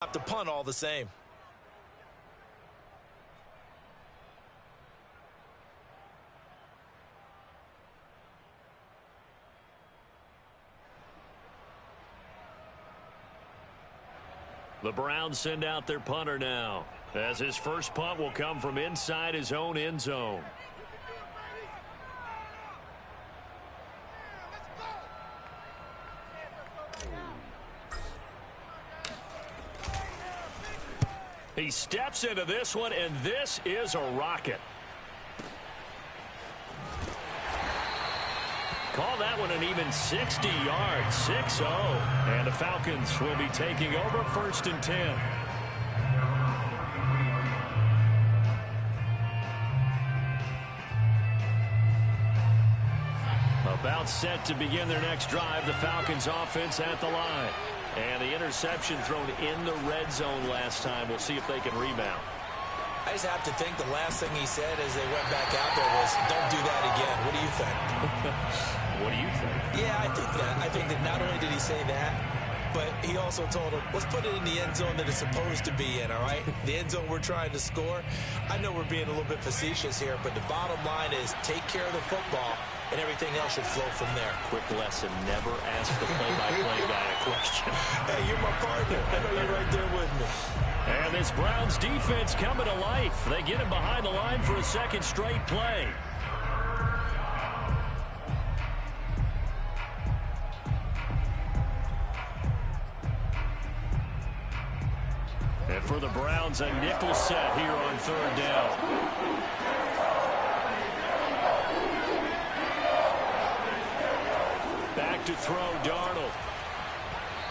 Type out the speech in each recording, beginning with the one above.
Have to punt all the same. The Browns send out their punter now, as his first punt will come from inside his own end zone. He steps into this one, and this is a rocket. Call that one an even 60 yards, 6-0. And the Falcons will be taking over 1st and 10. About set to begin their next drive, the Falcons offense at the line. And the interception thrown in the red zone last time. We'll see if they can rebound. I just have to think the last thing he said as they went back out there was, don't do that again. What do you think? What do you think? Yeah, I think that not only did he say that, but he also told him, let's put it in the end zone that it's supposed to be in, all right? The end zone we're trying to score. I know we're being a little bit facetious here, but the bottom line is take care of the football, and everything else should flow from there. Quick lesson, never ask the play-by-play guy a question. Hey, you're my partner. I know you're right there with me. And this Browns defense coming to life. They get him behind the line for a second straight play. And for the Browns, a nickel set here on 3rd down. Back to throw, Darnold.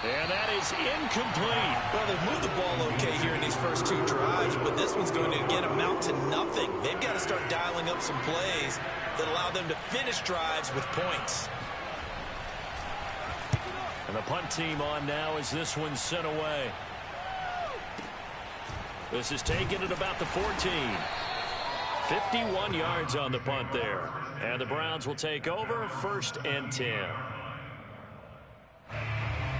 And that is incomplete. Well, they've moved the ball okay here in these first 2 drives, but this one's going to again amount to nothing. They've got to start dialing up some plays that allow them to finish drives with points. And the punt team on now as this one's sent away. This is taken at about the 14. 51 yards on the punt there. And the Browns will take over 1st and 10.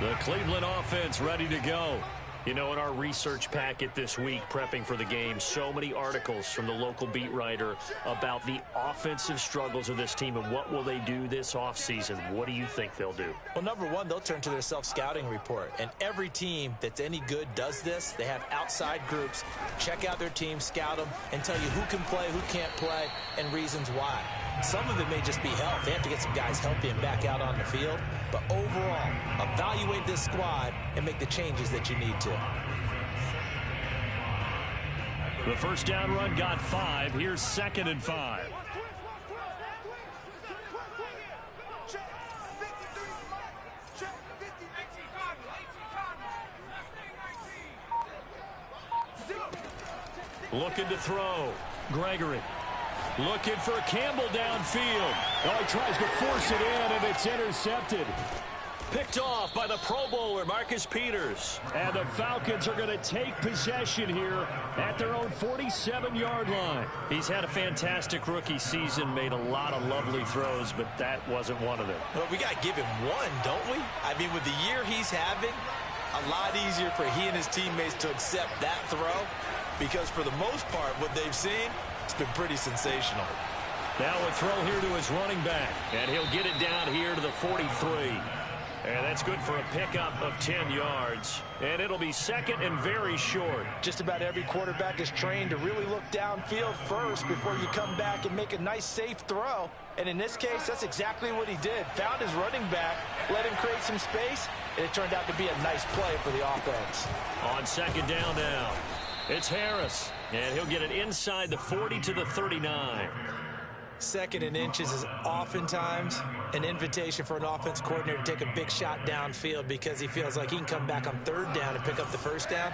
The Cleveland offense ready to go. You know, in our research packet this week, prepping for the game, so many articles from the local beat writer about the offensive struggles of this team and what will they do this offseason. What do you think they'll do? Well, number one, they'll turn to their self-scouting report. And every team that's any good does this. They have outside groups. Check out their team, scout them, and tell you who can play, who can't play, and reasons why. Some of it may just be health. They have to get some guys healthy and back out on the field. But overall, evaluate this squad and make the changes that you need to. The first down run got 5. Here's 2nd and 5. Looking to throw. Gregory. Looking for Campbell downfield. Oh, he tries to force it in, and it's intercepted. Picked off by the Pro Bowler, Marcus Peters. And the Falcons are going to take possession here at their own 47-yard line. He's had a fantastic rookie season, made a lot of lovely throws, but that wasn't one of them. Well, we got to give him one, don't we? I mean, with the year he's having, a lot easier for he and his teammates to accept that throw, because for the most part, what they've seen, it's been pretty sensational. Now a throw here to his running back, and he'll get it down here to the 43. And that's good for a pickup of 10 yards. And it'll be 2nd and very short. Just about every quarterback is trained to really look downfield first before you come back and make a nice, safe throw. And in this case, that's exactly what he did. Found his running back, let him create some space, and it turned out to be a nice play for the offense. On 2nd down now, it's Harris. And he'll get it inside the 40 to the 39. 2nd and inches is oftentimes an invitation for an offense coordinator to take a big shot downfield because he feels like he can come back on 3rd down and pick up the 1st down.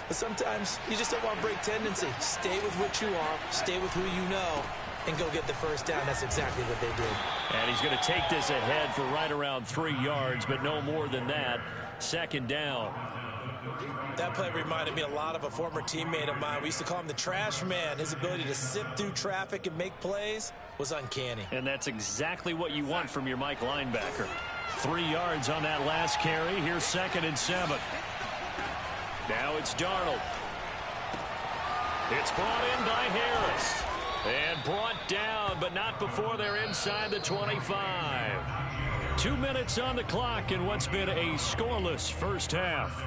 But sometimes you just don't want to break tendency. Stay with what you are, stay with who you know, and go get the 1st down. That's exactly what they did. And he's going to take this ahead for right around 3 yards, but no more than that. 2nd down. That play reminded me a lot of a former teammate of mine. We used to call him the trash man. His ability to sift through traffic and make plays was uncanny. And that's exactly what you want from your Mike linebacker. 3 yards on that last carry. Here's 2nd and 7. Now it's Darnold. It's brought in by Harris. And brought down, but not before they're inside the 25. 2 minutes on the clock in what's been a scoreless first half.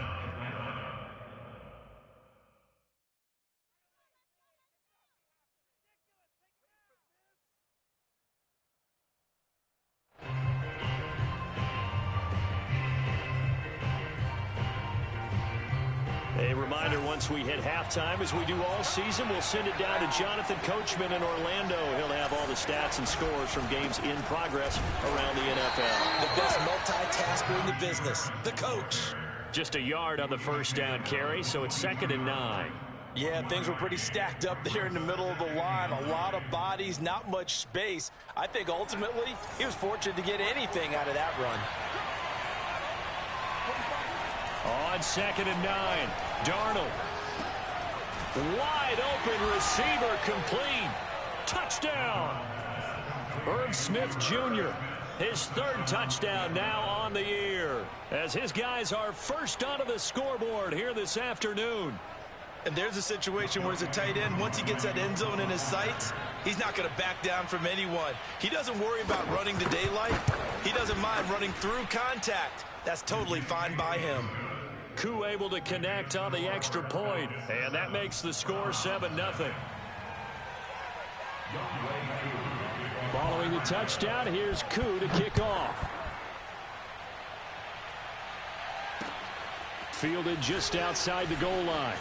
A reminder, once we hit halftime, as we do all season, we'll send it down to Jonathan Coachman in Orlando. He'll have all the stats and scores from games in progress around the NFL. The best multitasker in the business, the coach. Just a yard on the first down carry, so it's 2nd and 9. Yeah, things were pretty stacked up there in the middle of the line. A lot of bodies, not much space. I think ultimately he was fortunate to get anything out of that run. On 2nd and 9, Darnold. Wide open receiver, complete. Touchdown. Irv Smith Jr., his 3rd touchdown now on the year, as his guys are first onto the scoreboard here this afternoon. And there's a situation where as a tight end, once he gets that end zone in his sights, he's not going to back down from anyone. He doesn't worry about running to daylight. He doesn't mind running through contact. That's totally fine by him. Koo able to connect on the extra point, and that makes the score 7-0. Following the touchdown, here's Koo to kick off. Fielded just outside the goal line.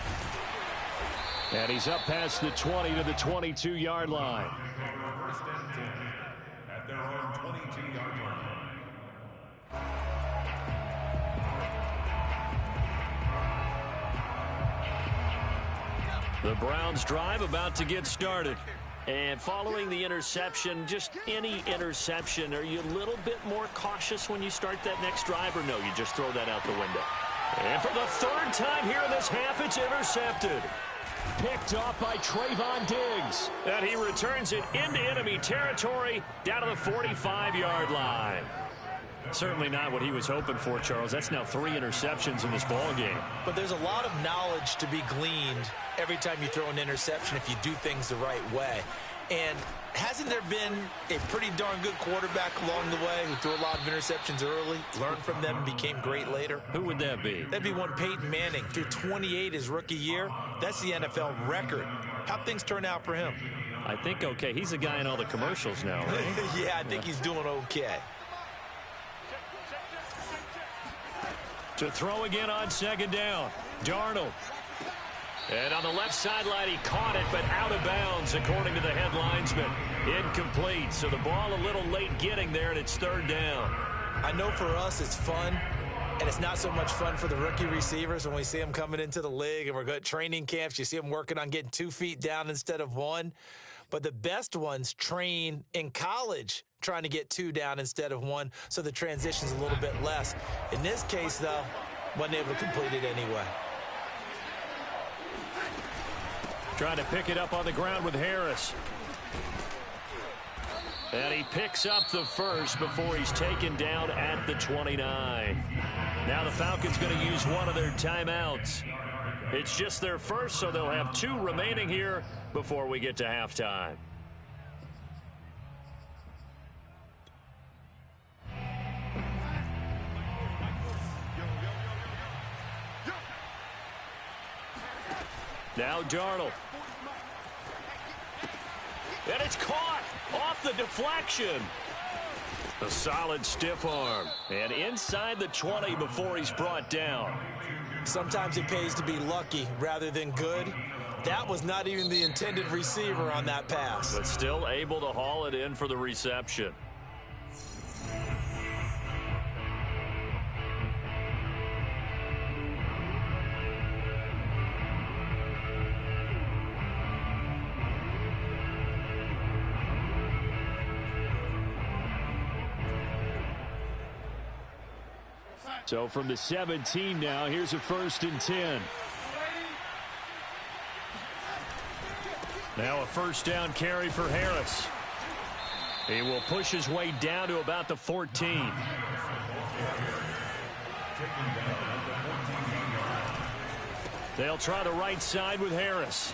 And he's up past the 20 to the 22-yard line. First and 10 at their own 22-yard line. The Browns drive about to get started. And following the interception, just any interception, are you a little bit more cautious when you start that next drive, or no, you just throw that out the window? And for the 3rd time here in this half, it's intercepted. Picked off by Trayvon Diggs. And he returns it into enemy territory down to the 45-yard line. Certainly not what he was hoping for, Charles. That's now 3 interceptions in this ball game. But there's a lot of knowledge to be gleaned every time you throw an interception if you do things the right way. And hasn't there been a pretty darn good quarterback along the way who threw a lot of interceptions early, learned from them, and became great later? Who would that be? That'd be one Peyton Manning. Threw 28 his rookie year. That's the NFL record. How'd things turn out for him? I think okay. He's the guy in all the commercials now, right? Yeah, I think he's doing okay. To throw again on 2nd down, Darnold. And on the left sideline, he caught it, but out of bounds, according to the head linesman. Incomplete, so the ball a little late getting there, and it's 3rd down. I know for us it's fun, and it's not so much fun for the rookie receivers when we see them coming into the league, and we're going to training camps. You see them working on getting 2 feet down instead of 1. But the best ones train in college trying to get 2 down instead of 1, so the transition's a little bit less. In this case, though, wasn't able to complete it anyway. Trying to pick it up on the ground with Harris. And he picks up the first before he's taken down at the 29. Now the Falcons going to use one of their timeouts. It's just their first, so they'll have 2 remaining here before we get to halftime. Now Darnold. And it's caught off the deflection. A solid stiff arm. And inside the 20 before he's brought down. Sometimes it pays to be lucky rather than good. That was not even the intended receiver on that pass. But still able to haul it in for the reception. So from the 17 now, here's a 1st and 10. Now a 1st down carry for Harris. He will push his way down to about the 14. They'll try the right side with Harris.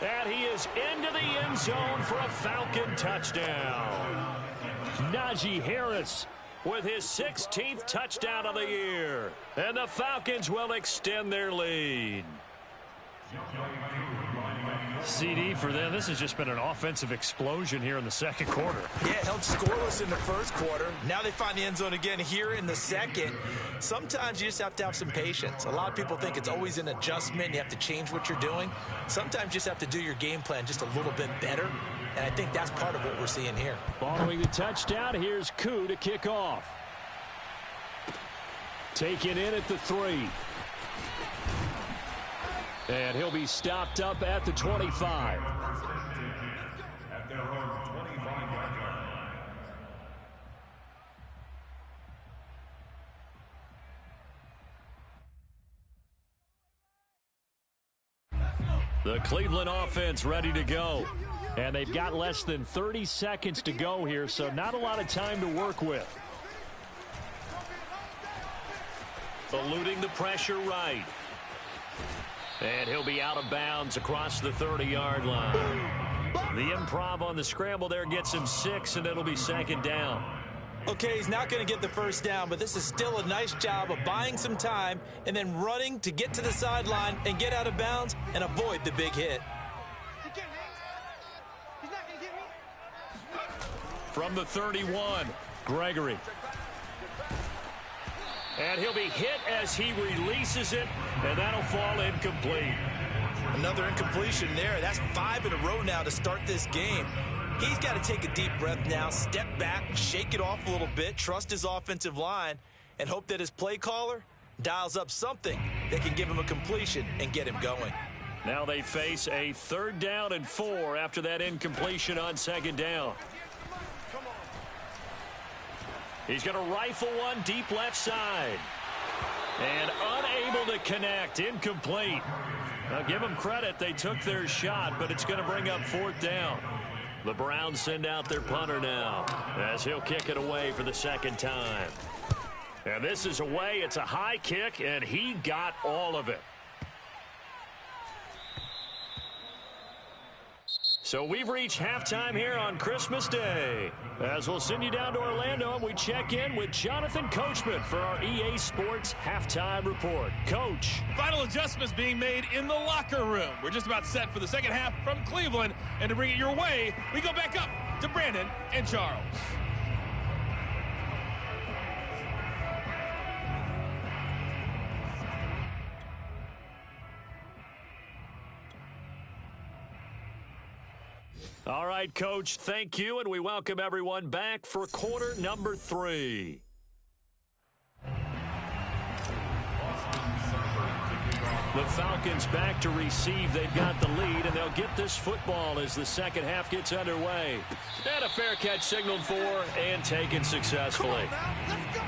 And he is into the end zone for a Falcon touchdown. Najee Harris with his 16th touchdown of the year. And the Falcons will extend their lead. CD for them. This has just been an offensive explosion here in the second quarter. Yeah, held scoreless in the first quarter. Now they find the end zone again here in the second. Sometimes you just have to have some patience. A lot of people think it's always an adjustment. You have to change what you're doing. Sometimes you just have to do your game plan just a little bit better. And I think that's part of what we're seeing here. Following the touchdown, here's Koo to kick off. Taken in at the 3. And he'll be stopped up at the 25. At their own 25-yard line. The Cleveland offense ready to go. And they've got less than 30 seconds to go here, so not a lot of time to work with. Eluding the pressure right. And he'll be out of bounds across the 30-yard line. The improv on the scramble there gets him 6, and it'll be second down. Okay, he's not going to get the first down, but this is still a nice job of buying some time and then running to get to the sideline and get out of bounds and avoid the big hit. From the 31, Gregory. And he'll be hit as he releases it, and that'll fall incomplete. Another incompletion there. That's 5 in a row now to start this game. He's got to take a deep breath now, step back, shake it off a little bit, trust his offensive line, and hope that his play caller dials up something that can give him a completion and get him going. Now they face a 3rd down and 4 after that incompletion on second down. He's going to rifle one deep left side. And unable to connect. Incomplete. Now give them credit. They took their shot, but it's going to bring up 4th down. The Browns send out their punter now as he'll kick it away for the second time. And this is away. It's a high kick, and he got all of it. So we've reached halftime here on Christmas Day. As we'll send you down to Orlando, and we check in with Jonathan Coachman for our EA Sports Halftime Report. Coach. Final adjustments being made in the locker room. We're just about set for the second half from Cleveland. And to bring it your way, we go back up to Brandon and Charles. All right, Coach, thank you, and we welcome everyone back for quarter number 3. The Falcons back to receive. They've got the lead, and they'll get this football as the second half gets underway. And a fair catch signaled for and taken successfully. Let's go.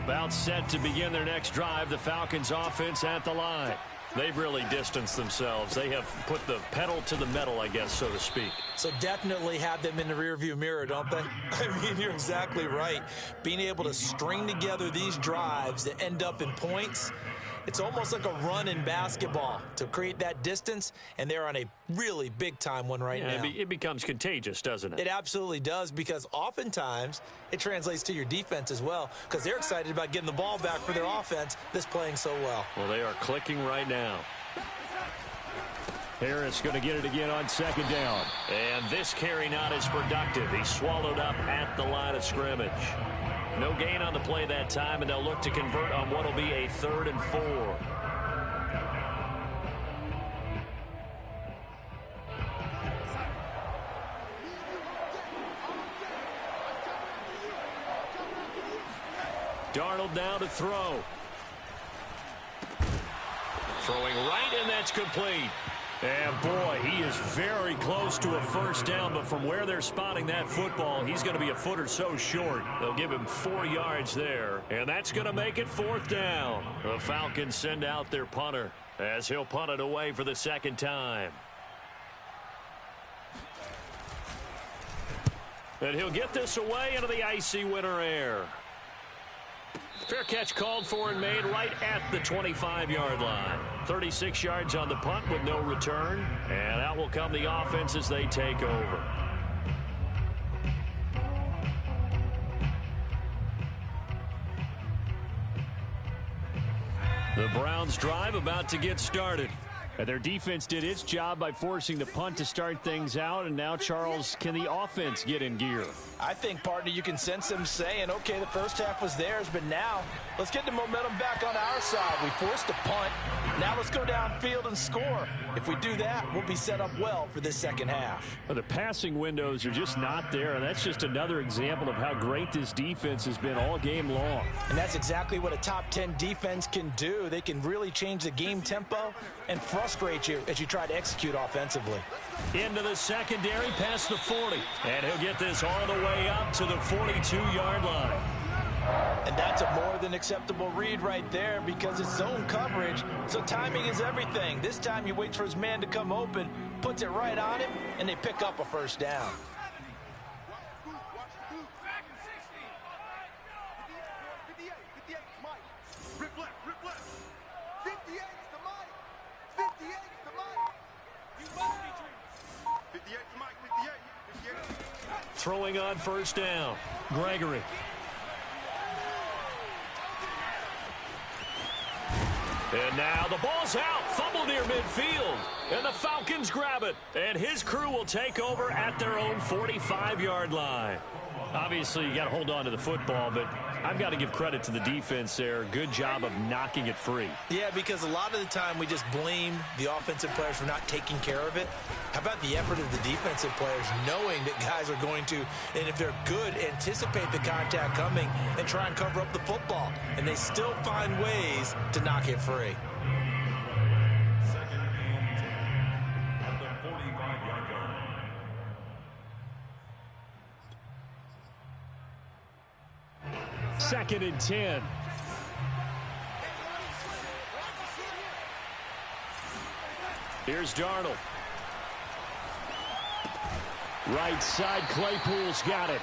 About set to begin their next drive. The Falcons offense at the line. They've really distanced themselves. They have put the pedal to the metal, I guess, so to speak. So definitely have them in the rearview mirror, don't they? I mean, you're exactly right. Being able to string together these drives that end up in points, it's almost like a run in basketball to create that distance, and they're on a really big-time one right now. It becomes contagious, doesn't it? It absolutely does, because oftentimes it translates to your defense as well, because they're excited about getting the ball back for their offense that's playing so well. Well, they are clicking right now. Harris going to get it again on second down. And this carry not as productive. He's swallowed up at the line of scrimmage. No gain on the play that time, and they'll look to convert on what will be a 3rd and 4. Darnold now to throw. Throwing right, and that's complete. And, boy, he is very close to a first down, but from where they're spotting that football, he's going to be a foot or so short. They'll give him 4 yards there, and that's going to make it 4th down. The Falcons send out their punter as he'll punt it away for the second time. And he'll get this away into the icy winter air. Fair catch called for and made right at the 25-yard line. 36 yards on the punt with no return. And out will come the offense as they take over. The Browns drive about to get started. And their defense did its job by forcing the punt to start things out. And now, Charles, can the offense get in gear? I think, partner, you can sense them saying, okay, the first half was theirs, but now let's get the momentum back on our side. We forced a punt. Now let's go downfield and score. If we do that, we'll be set up well for this second half. Well, the passing windows are just not there, and that's just another example of how great this defense has been all game long. And that's exactly what a top 10 defense can do. They can really change the game tempo and frustrate you as you try to execute offensively. Into the secondary, past the 40. And he'll get this all the way up to the 42-yard line. And that's a more than acceptable read right there because it's zone coverage, so timing is everything. This time he waits for his man to come open, puts it right on him, and they pick up a first down. Throwing on first down, Gregory. And now the ball's out. Fumble near midfield. And the Falcons grab it. And his crew will take over at their own 45-yard line. Obviously, you got to hold on to the football, but I've got to give credit to the defense there. Good job of knocking it free. Yeah, because a lot of the time we just blame the offensive players for not taking care of it. How about the effort of the defensive players knowing that guys are going to, and if they're good, anticipate the contact coming and try and cover up the football. And they still find ways to knock it free. Second and 10 at the 45-yard line. Second and 10. Here's Darnold. Right side, Claypool's got it.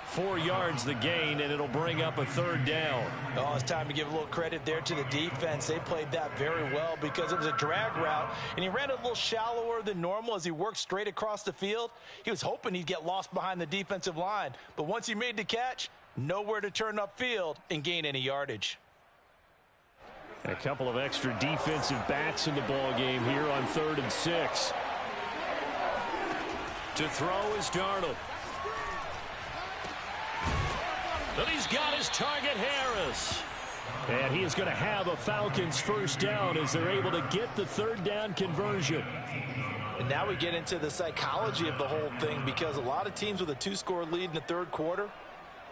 4 yards the gain, and it'll bring up a third down. Oh, it's time to give a little credit there to the defense. They played that very well because it was a drag route, and he ran it a little shallower than normal as he worked straight across the field. He was hoping he'd get lost behind the defensive line, but once he made the catch, nowhere to turn upfield and gain any yardage. A couple of extra defensive backs in the ball game here on 3rd and 6. To throw is Darnold. And he's got his target, Harris. And he is going to have a Falcons first down as they're able to get the third down conversion. And now we get into the psychology of the whole thing because a lot of teams with a 2-score lead in the third quarter,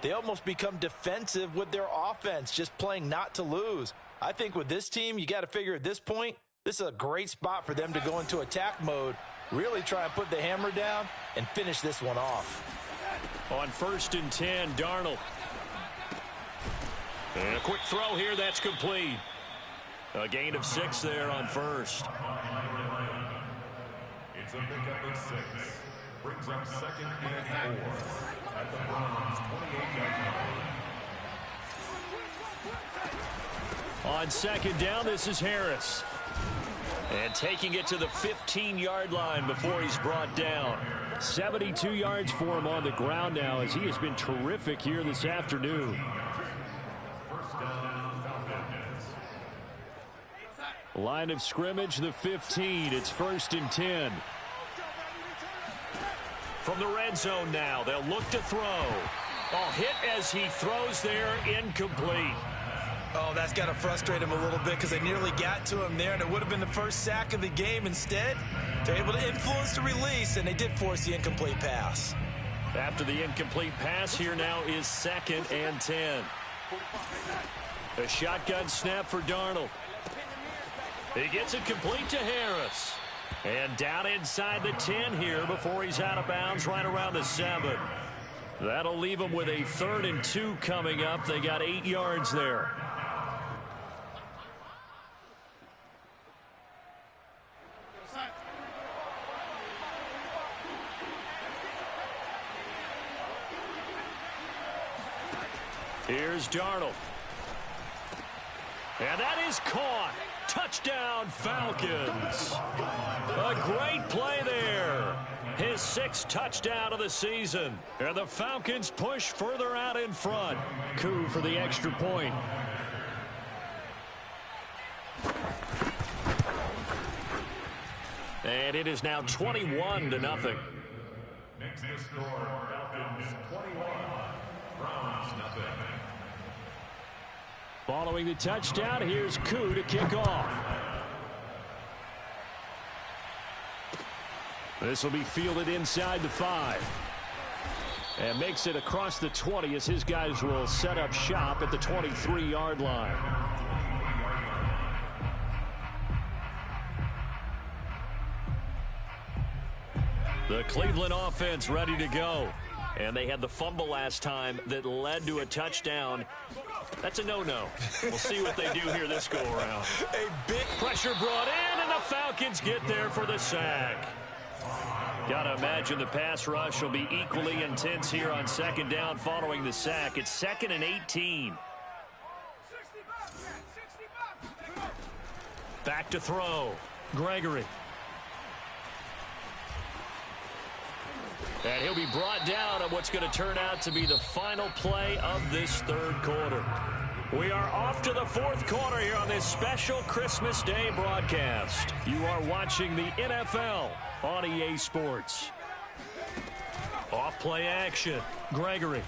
they almost become defensive with their offense, just playing not to lose. I think with this team, you got to figure at this point, this is a great spot for them to go into attack mode, really try and put the hammer down and finish this one off. On 1st and 10, Darnold. And a quick throw here, that's complete. A gain of 6 there on first. It's a pickup of 6. Brings up 2nd and 4 at the Browns' 28-yard line. On 2nd down, this is Harris. And taking it to the 15-yard line before he's brought down. 72 yards for him on the ground now as he has been terrific here this afternoon. Line of scrimmage, the 15. It's 1st and 10. From the red zone now, they'll look to throw. Oh, hit as he throws there, incomplete. Oh, that's got to frustrate him a little bit because they nearly got to him there, and it would have been the first sack of the game. Instead, they're able to influence the release, and they did force the incomplete pass. After the incomplete pass, here now is 2nd and 10. A shotgun snap for Darnold. He gets it complete to Harris. And down inside the 10 here before he's out of bounds right around the 7. That'll leave him with a 3rd and 2 coming up. They got 8 yards there. Here's Darnold. And that is caught. Touchdown, Falcons. A great play there. His 6th touchdown of the season. And the Falcons push further out in front. Coup for the extra point. And it is now 21-0. Makes the score Falcons 21, Browns nothing. Following the touchdown, here's Coup to kick off. This will be fielded inside the 5. And makes it across the 20 as his guys will set up shop at the 23-yard line. The Cleveland offense ready to go. And they had the fumble last time that led to a touchdown. That's a no-no. We'll see what they do here this go-around. A big pressure brought in, and the Falcons get there for the sack. Got to imagine the pass rush will be equally intense here on 2nd down following the sack. It's 2nd and 18. Back to throw. Gregory. And he'll be brought down on what's going to turn out to be the final play of this 3rd quarter. We are off to the 4th quarter here on this special Christmas Day broadcast. You are watching the NFL on EA Sports. Off play action. Gregory.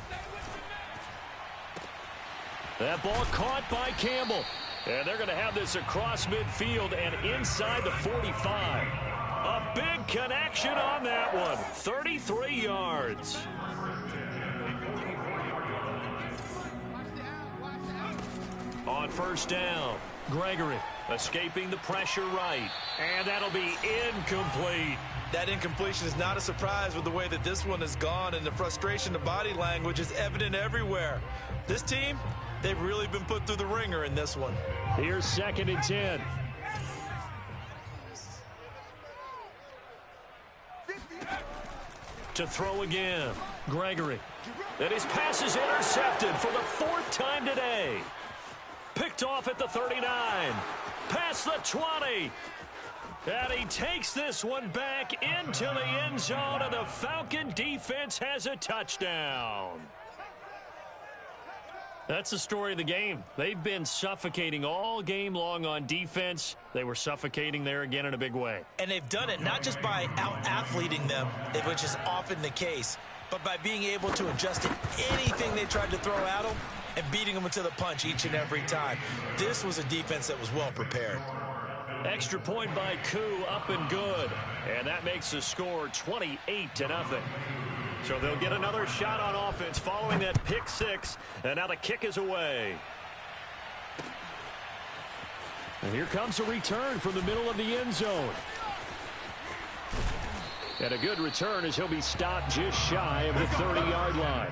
That ball caught by Campbell. And they're going to have this across midfield and inside the 45. A big connection on that one. 33 yards. On 1st down, Gregory escaping the pressure right. And that'll be incomplete. That incompletion is not a surprise with the way that this one has gone, and the frustration, the body language is evident everywhere. This team, they've really been put through the ringer in this one. Here's 2nd and 10. To throw again. Gregory. And his pass is intercepted for the 4th time today. Picked off at the 39. Past the 20. And he takes this one back into the end zone, and the Falcon defense has a touchdown. That's the story of the game. They've been suffocating all game long on defense. They were suffocating there again in a big way. And they've done it not just by out-athleting them, which is often the case, but by being able to adjust to anything they tried to throw at them and beating them into the punch each and every time. This was a defense that was well prepared. Extra point by Coup, up and good. And that makes the score 28-0. So they'll get another shot on offense following that pick 6. And now the kick is away. And here comes a return from the middle of the end zone. And a good return as he'll be stopped just shy of the 30-yard line.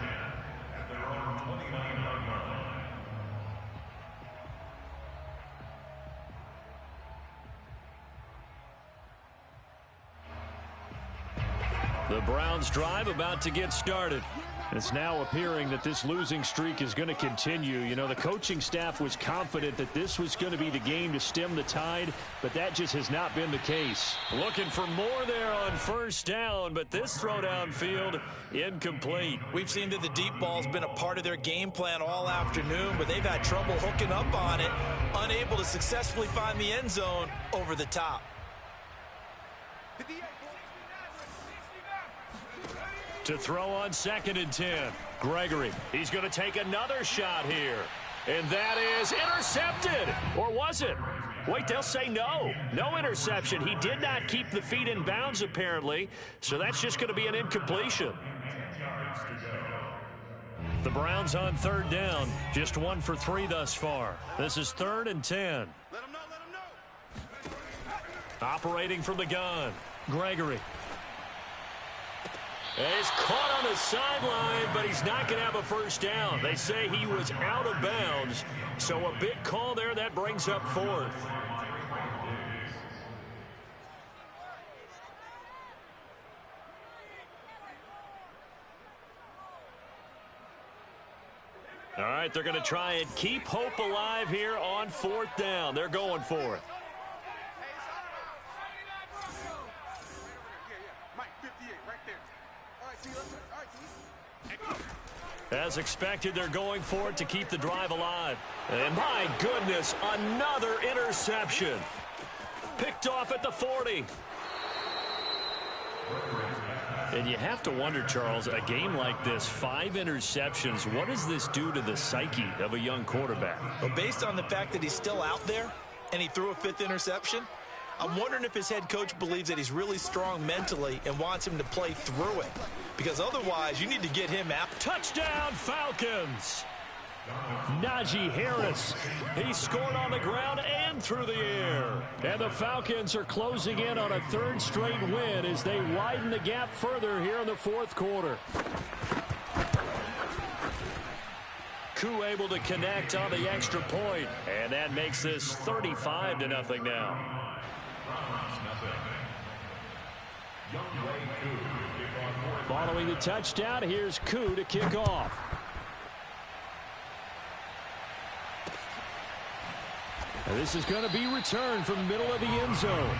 The Browns drive about to get started. It's now appearing that this losing streak is going to continue. You know, the coaching staff was confident that this was going to be the game to stem the tide, but that just has not been the case. Looking for more there on first down, but this throw downfield incomplete. We've seen that the deep ball's been a part of their game plan all afternoon, but they've had trouble hooking up on it, unable to successfully find the end zone over the top. To throw on 2nd and 10. Gregory, he's going to take another shot here. And that is intercepted. Or was it? Wait, they'll say no. No interception. He did not keep the feet in bounds, apparently. So that's just going to be an incompletion. The Browns on 3rd down. Just 1 for 3 thus far. This is 3rd and 10. Operating from the gun. Gregory. He's caught on the sideline, but he's not going to have a first down. They say he was out of bounds, so a big call there that brings up 4th. All right, they're going to try and keep hope alive here on 4th down. They're going for it. As expected, they're going for it to keep the drive alive. And my goodness, another interception. Picked off at the 40. And you have to wonder, Charles, a game like this, 5 interceptions, what does this do to the psyche of a young quarterback? Well, based on the fact that he's still out there and he threw a 5th interception, I'm wondering if his head coach believes that he's really strong mentally and wants him to play through it. Because otherwise, you need to get him out. Touchdown, Falcons! Najee Harris, he scored on the ground and through the air. And the Falcons are closing in on a 3rd straight win as they widen the gap further here in the 4th quarter. Koo able to connect on the extra point, and that makes this 35-0 now. Following the touchdown, here's Koo to kick off. And this is going to be returned from the middle of the end zone.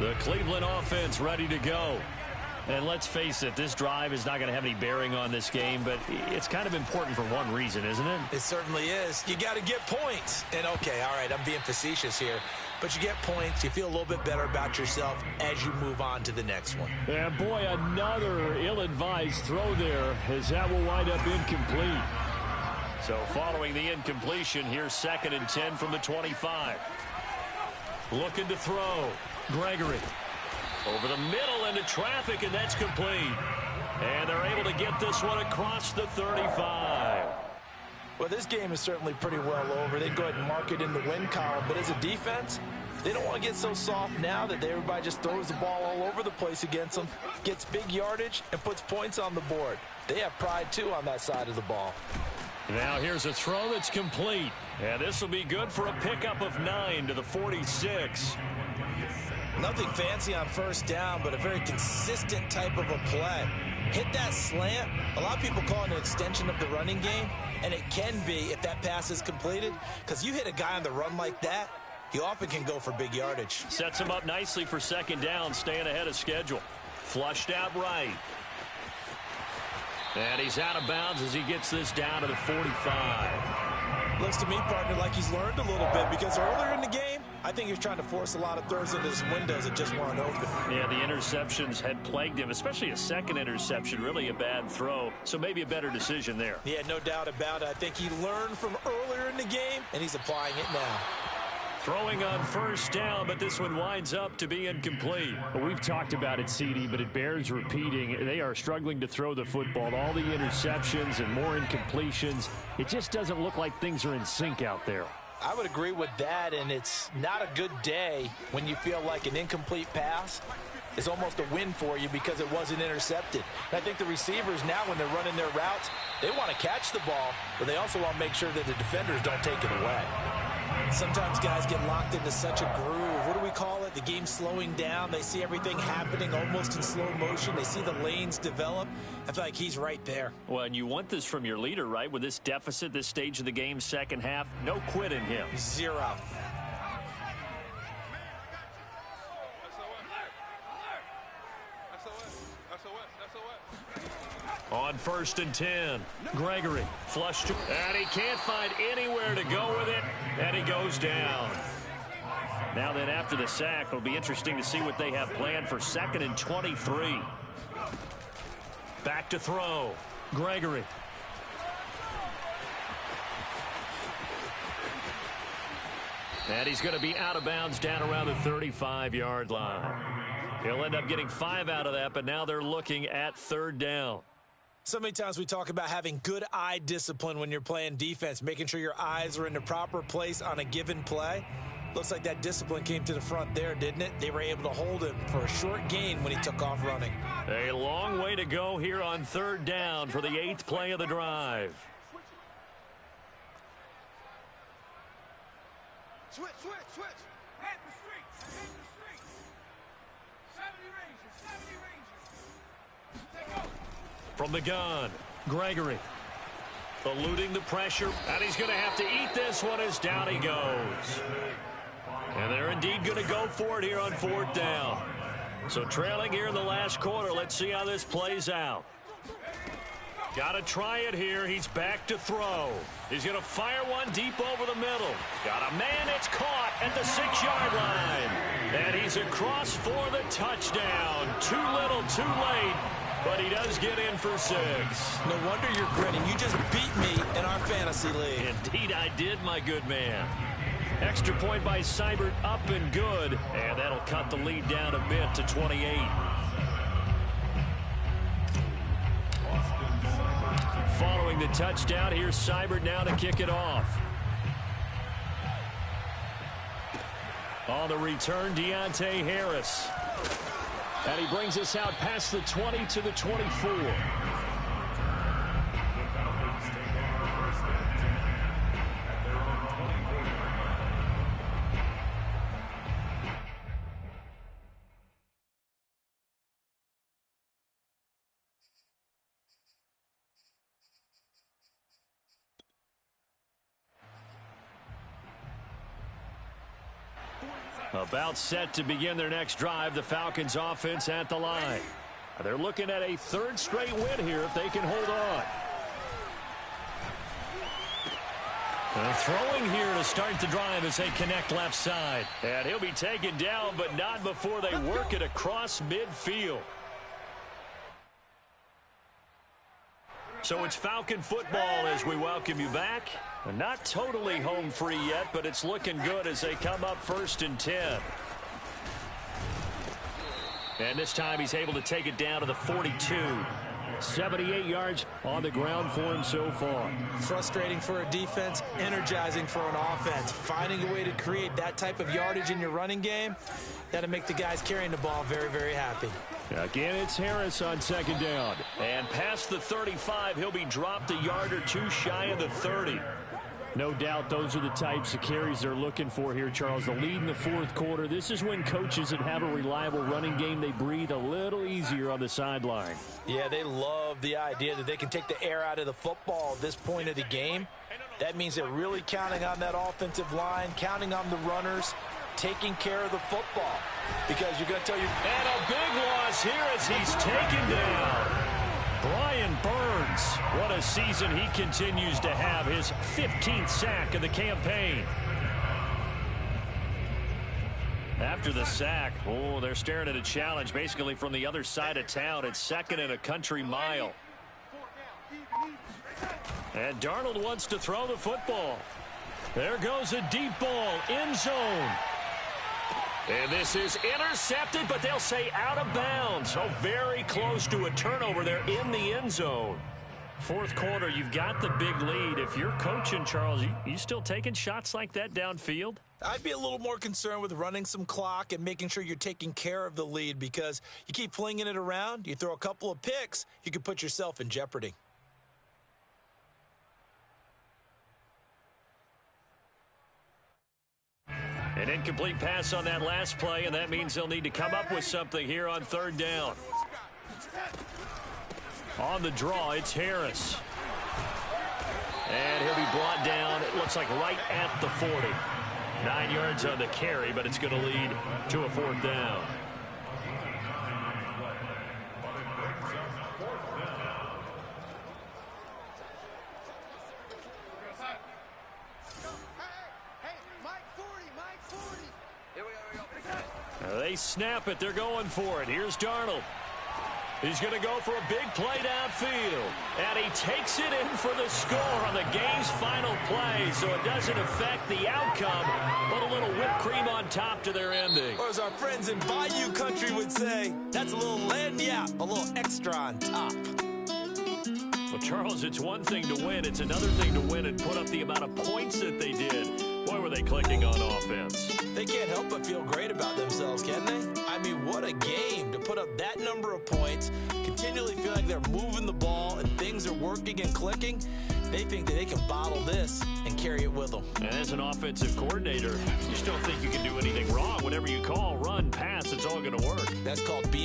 The Cleveland offense ready to go. And let's face it, this drive is not going to have any bearing on this game, but it's kind of important for one reason, isn't it? It certainly is. You got to get points. And, okay, all right, I'm being facetious here. But you get points, you feel a little bit better about yourself as you move on to the next one. And, boy, another ill-advised throw there as that will wind up incomplete. So following the incompletion, here's 2nd and 10 from the 25. Looking to throw. Gregory. Over the middle into traffic, and that's complete. And they're able to get this one across the 35. Well, this game is certainly pretty well over. They'd go ahead and mark it in the win column. But as a defense, they don't want to get so soft now that everybody just throws the ball all over the place against them, gets big yardage, and puts points on the board. They have pride, too, on that side of the ball. Now here's a throw that's complete. And this will be good for a pickup of 9 to the 46. Nothing fancy on first down, but a very consistent type of a play. Hit that slant. A lot of people call it an extension of the running game, and it can be if that pass is completed, because you hit a guy on the run like that, he often can go for big yardage. Sets him up nicely for 2nd down, staying ahead of schedule. Flushed out right. And he's out of bounds as he gets this down to the 45. Looks to me, partner, like he's learned a little bit, because earlier in the game, I think he was trying to force a lot of throws into some windows that just weren't open. Yeah, the interceptions had plagued him, especially a 2nd interception, really a bad throw. So maybe a better decision there. Yeah, no doubt about it. I think he learned from earlier in the game, and he's applying it now. Throwing on first down, but this one winds up to be incomplete. Well, we've talked about it, CD, but it bears repeating. They are struggling to throw the football. All the interceptions and more incompletions. It just doesn't look like things are in sync out there. I would agree with that, and it's not a good day when you feel like an incomplete pass is almost a win for you because it wasn't intercepted. And I think the receivers now, when they're running their routes, they want to catch the ball, but they also want to make sure that the defenders don't take it away. Sometimes guys get locked into such a groove. What do we call it? The game's slowing down. They see everything happening almost in slow motion. They see the lanes develop. I feel like he's right there. Well, and you want this from your leader, right? With this deficit, this stage of the game, second half, no quit in him. Zero. On 1st and 10, Gregory flushed, and he can't find anywhere to go with it, and he goes down. Now then, after the sack, it'll be interesting to see what they have planned for 2nd and 23. Back to throw, Gregory. And he's going to be out of bounds down around the 35-yard line. He'll end up getting 5 out of that, but now they're looking at 3rd down. So many times we talk about having good eye discipline when you're playing defense, making sure your eyes are in the proper place on a given play. Looks like that discipline came to the front there, didn't it? They were able to hold him for a short gain when he took off running. A long way to go here on 3rd down for the 8th play of the drive. Switch. Head the streets. Seventy Rangers. Take over. From the gun, Gregory eluding the pressure, and he's going to have to eat this one as down he goes. And they're indeed going to go for it here on 4th down. So trailing here in the last quarter, let's see how this plays out. Got to try it here. He's back to throw. He's going to fire one deep over the middle. Got a man. It's caught at the 6-yard line. And he's across for the touchdown. Too little, too late. But he does get in for 6. No wonder you're grinning. You just beat me in our fantasy league. Indeed I did, my good man. Extra point by Seibert, up and good. And that'll cut the lead down a bit to 28. Following the touchdown, here's Seibert now to kick it off. On the return, Deontay Harris. And he brings us out past the 20 to the 24. About set to begin their next drive, the Falcons offense at the line. They're looking at a 3rd straight win here if they can hold on. And throwing here to start the drive as they connect left side. And he'll be taken down, but not before they work it across midfield. So it's Falcon football as we welcome you back. Not totally home free yet, but it's looking good as they come up 1st and 10. And this time he's able to take it down to the 42. 78 yards on the ground for him so far. Frustrating for a defense, energizing for an offense. Finding a way to create that type of yardage in your running game, that'll make the guys carrying the ball very, very happy. Again, it's Harris on 2nd down. And past the 35, he'll be dropped a yard or 2 shy of the 30. No doubt those are the types of carries they're looking for here, Charles. The lead in the 4th quarter. This is when coaches that have a reliable running game, they breathe a little easier on the sideline. Yeah, they love the idea that they can take the air out of the football at this point of the game. That means they're really counting on that offensive line, counting on the runners, taking care of the football. Because you're going to tell you... And a big loss here as he's taken down. Brian Burns, what a season he continues to have, his 15th sack of the campaign. After the sack, they're staring at a challenge basically from the other side of town. It's 2nd and a country mile. And Darnold wants to throw the football. There goes a deep ball, end zone. And this is intercepted, but they'll say out of bounds. So very close to a turnover there in the end zone. Fourth quarter, you've got the big lead. If you're coaching, Charles, you still taking shots like that downfield? I'd be a little more concerned with running some clock and making sure you're taking care of the lead, because you keep flinging it around, you throw a couple of picks, you could put yourself in jeopardy. An incomplete pass on that last play, and that means they'll need to come up with something here on third down. On the draw, it's Harris. And he'll be brought down, it looks like right at the 40. 9 yards on the carry, but it's going to lead to a fourth down. They snap it. They're going for it. Here's Darnold. He's going to go for a big play downfield. And he takes it in for the score on the game's final play, so it doesn't affect the outcome, but a little whipped cream on top to their ending. Or as our friends in Bayou Country would say, that's a little lagniappe, a little extra on top. Well, Charles, it's one thing to win. It's another thing to win and put up the amount of points that they did. Boy, were they clicking on offense. They can't help but feel great about themselves, can they? I mean, what a game to put up that number of points, continually feel like they're moving the ball and things are working and clicking. They think that they can bottle this and carry it with them. And as an offensive coordinator, you just don't think you can do anything wrong. Whatever you call, run, pass, it's all going to work. That's called being